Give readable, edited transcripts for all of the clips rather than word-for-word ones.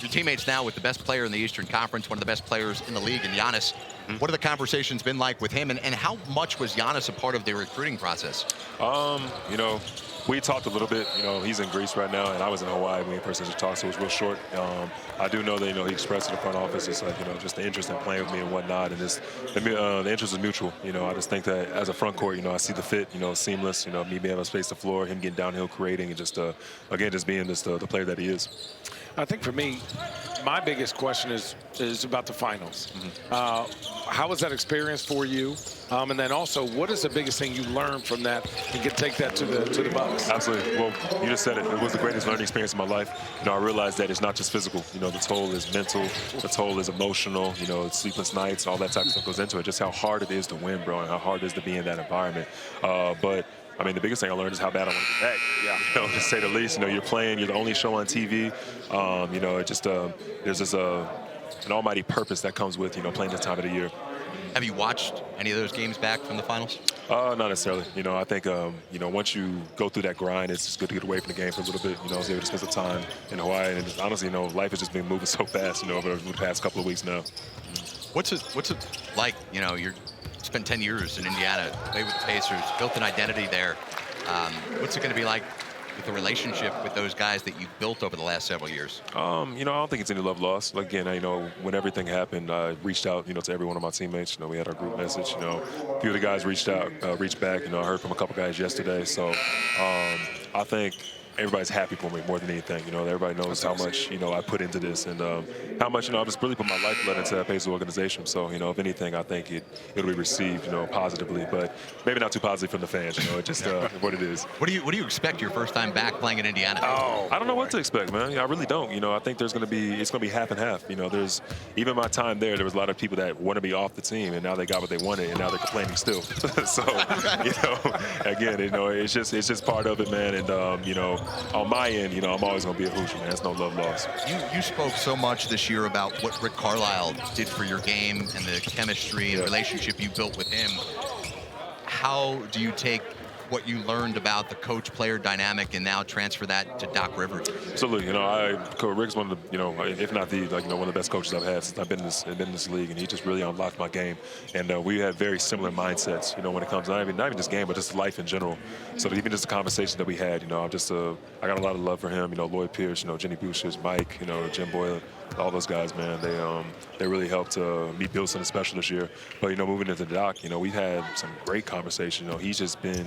your teammates now with the best player in the Eastern Conference, one of the best players in the league, and Giannis. What have the conversations been like with him, and how much was Giannis a part of the recruiting process? You know, we talked a little bit. You know, he's in Greece right now, and I was in Hawaii when we first talked, so it was real short. I do know that, you know, he expressed to the front office, it's like, you know, just the interest in playing with me and whatnot, and the interest is mutual. You know, I just think that as a front court, you know, I see the fit, you know, seamless, you know, me being able to space the floor, him getting downhill creating, and just, again, just being just the player that he is. I think for me, my biggest question is about the finals. How was that experience for you? And then also, what is the biggest thing you learned from that and can take that to the Bucks? Absolutely. Well, you just said it. It was the greatest learning experience of my life. You know, I realized that it's not just physical. You know, the toll is mental. The toll is emotional. You know, sleepless nights, all that type of stuff goes into it. Just how hard it is to win, bro, and how hard it is to be in that environment. But I mean, the biggest thing I learned is how bad I want to get back. Yeah, you know, to say the least. You know, you're playing. You're the only show on TV. You know, it just there's just an almighty purpose that comes with, you know, playing this time of the year. Have you watched any of those games back from the finals? Not necessarily. You know, I think, you know, once you go through that grind, it's just good to get away from the game for a little bit. You know, I was able to spend some time in Hawaii, and honestly, you know, life has just been moving so fast, you know, over the past couple of weeks now. What's it like? You know, you're spent 10 years in Indiana, played with the Pacers, built an identity there. What's it going to be like with the relationship with those guys that you've built over the last several years? You know, I don't think it's any love lost. Like, again, you know, when everything happened, I reached out, you know, to every one of my teammates. You know, we had our group message. You know, a few of the guys reached back. You know, I heard from a couple guys yesterday. So I think everybody's happy for me more than anything. You know, everybody knows how much, you know, I put into this, and how much, you know, I've just really put my lifeblood into that Pacers organization. So, you know, if anything, I think it'll be received, you know, positively, but maybe not too positively from the fans. You know, it's just what it is. What do you expect your first time back playing in Indiana? I don't know what to expect, man. I really don't. You know, I think it's going to be half and half. You know, there's even my time there was a lot of people that want to be off the team, and now they got what they wanted, and now they're complaining still. So, you know, again, you know, it's just part of it, man. And you know, on my end, you know, I'm always going to be a Hoosier, man. There's no love lost. You spoke so much this year about what Rick Carlisle did for your game and the chemistry and relationship you built with him. How do you take what you learned about the coach-player dynamic and now transfer that to Doc Rivers? Absolutely. You know, Rick's one of the, you know, if not the, like, you know, one of the best coaches I've had since I've been in this league, and he just really unlocked my game. And we had very similar mindsets, you know, when it comes to not even just game, but just life in general. So even just the conversation that we had, you know, I got a lot of love for him. You know, Lloyd Pierce, you know, Jenny Boucher, Mike, you know, Jim Boyle, all those guys, man. They really helped me build something special this year. But, you know, moving into the Doc, you know, we've had some great conversation. You know, he's been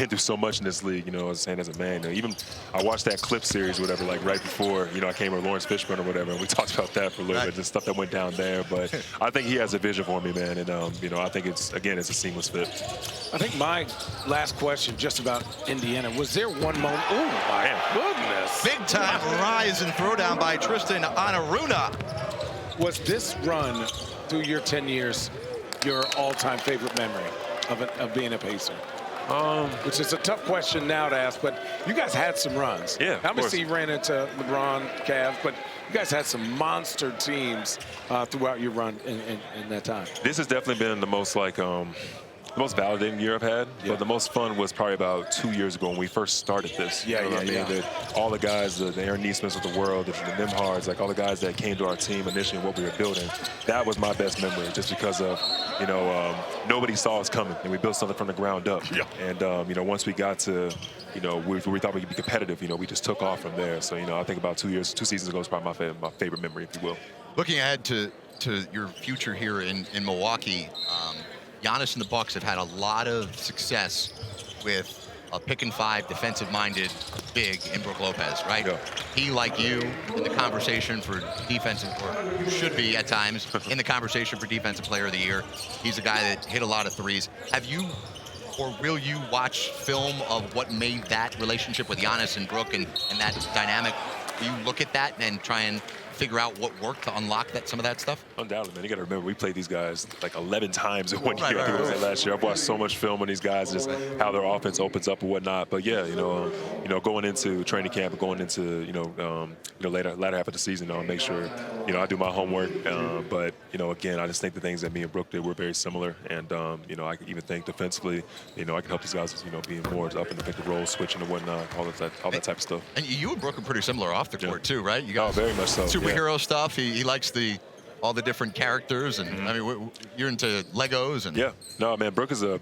through so much in this league, you know, I was saying as a man. You know, even I watched that clip series or whatever, like right before, you know, I came with Lawrence Fishburne or whatever, and we talked about that for a little bit, just stuff that went down there. But I think he has a vision for me, man. And, you know, I think it's a seamless fit. I think my last question just about Indiana, was there one moment, oh my goodness. Big time rise and throwdown by Tristan Anaruna. Was this run through your 10 years your all-time favorite memory of being a Pacer? Which is a tough question now to ask, but you guys had some runs. Yeah, obviously you ran into LeBron, Cavs, but you guys had some monster teams throughout your run in that time. This has definitely been the most, like, the most validating year I've had, but the most fun was probably about 2 years ago when we first started this. That all the guys, the Aaron Neesmiths of the world, the Nimhards, like all the guys that came to our team initially and what we were building, that was my best memory, just because of, you know, nobody saw us coming, and we built something from the ground up. Yeah. And, you know, once we got to, you know, we thought we could be competitive, you know, we just took off from there. So, you know, I think about 2 seasons ago is probably my favorite memory, if you will. Looking ahead to your future here in Milwaukee, Giannis and the Bucks have had a lot of success with a pick-and-five, defensive-minded big in Brook Lopez, right? Yeah. He, like you, in the conversation for defensive, or you should be at times, in the conversation for Defensive Player of the Year. He's a guy that hit a lot of threes. Have you, or will you watch film of what made that relationship with Giannis and Brook and that dynamic? Do you look at that and try and figure out what worked to unlock some of that stuff? Undoubtedly, man. You got to remember, we played these guys like 11 times in 1 year. I think it was like last year. I've watched so much film on these guys, just how their offense opens up and whatnot. But yeah, you know, going into training camp and going into, latter half of the season, I'll make sure, you know, I do my homework. But, you know, again, I just think the things that me and Brook did were very similar. And, you know, I can even think defensively, you know, I can help these guys, you know, being more up in the pick and roll, switching and whatnot, all that type of stuff. And you and Brook are pretty similar off the court too, right? You got very much so. Super superhero stuff. He likes all the different characters, and I mean, you're into Legos and yeah. No, man, Brooke is a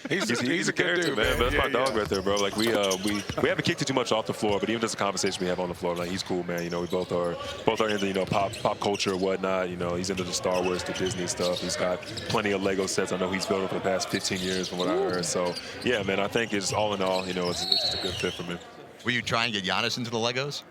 he's a character, dude, man. That's my dog yeah. right there, bro. Like we haven't kicked it too much off the floor, but even just a conversation we have on the floor, like he's cool, man. You know, we both are into pop culture and whatnot. You know, he's into the Star Wars, the Disney stuff. He's got plenty of Lego sets. I know he's built them for the past 15 years, from what I heard. So yeah, man, I think it's all in all, you know, it's just a good fit for me. Will you try and get Giannis into the Legos?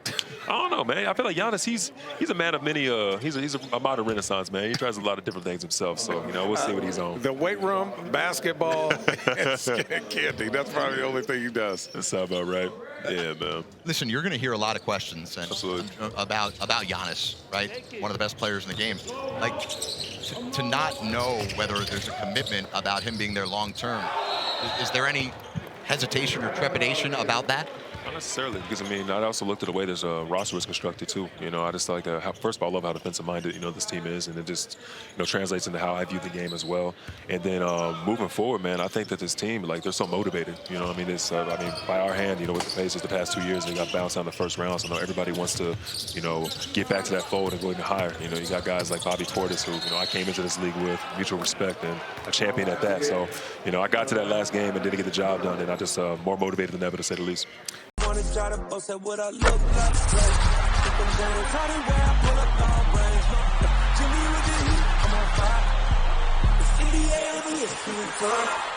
I don't know, man. I feel like Giannis, he's a man of many. He's a modern renaissance, man. He tries a lot of different things himself. So you know, we'll see what he's on. The weight room, basketball, and candy. That's probably the only thing he does. That sounds about right. Yeah, man. Listen, you're going to hear a lot of questions about Giannis, right? One of the best players in the game. Like to not know whether there's a commitment about him being there long term. Is there any hesitation or trepidation about that? Not necessarily, because I mean, I also looked at the way this roster was constructed too. You know, I just like first of all, I love how defensive-minded this team is, and it just translates into how I view the game as well. And then moving forward, man, I think that this team, like, they're so motivated. You know, I mean, it's by our hand, with the Pacers the past 2 years, they got bounced out in the first round. So everybody wants to get back to that fold and go even higher. You got guys like Bobby Portis, who I came into this league with mutual respect and a champion at that. So I got to that last game and didn't get the job done, and I just more motivated than ever, to say the least. Wanna try to boast at what I look like. Keep them going, try to wear, I pull up long range. Jimmy with the heat, I'm on fire. It's NBA, I'm a